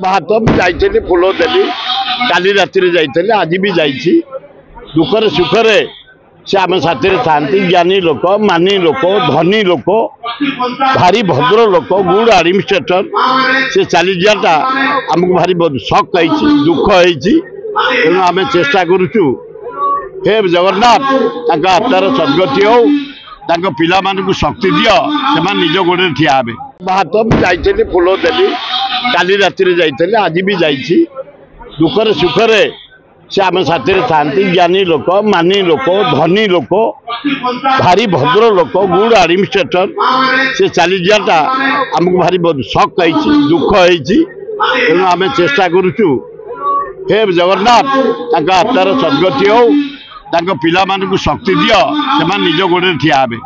बात जाइए फुल देली काली राति जाइए आज भी जाइए दुखरे सुखरे से आम साथी था ज्ञानी लोक मानी लोक धनी लोक भारी भद्र लोक गुड एडमिनिस्ट्रेटर से चली जाटा आमको भारी शक दुख तेणु आम चेष्टा करुचु हे जगन्नाथ आत्मार सद्गति हो पिला मानू शक्ति दियो से निज गोड़े ठिया हे बात जाइए फुल देली काली राति जाइए आज भी जाइए दुखरे सुखरे से आम साथी था ज्ञानी लोक मानी लोक धनी लोक भारी भद्र लोक गुड एडमिनिस्ट्रेटर से चली जाटा आमको भारी शक दुख तेणु आम चेष्टा करुचु हे जगन्नाथ आत्मार सद्गति हो पिला मानू शक्ति दियो से निज गोड़े ठिया हे।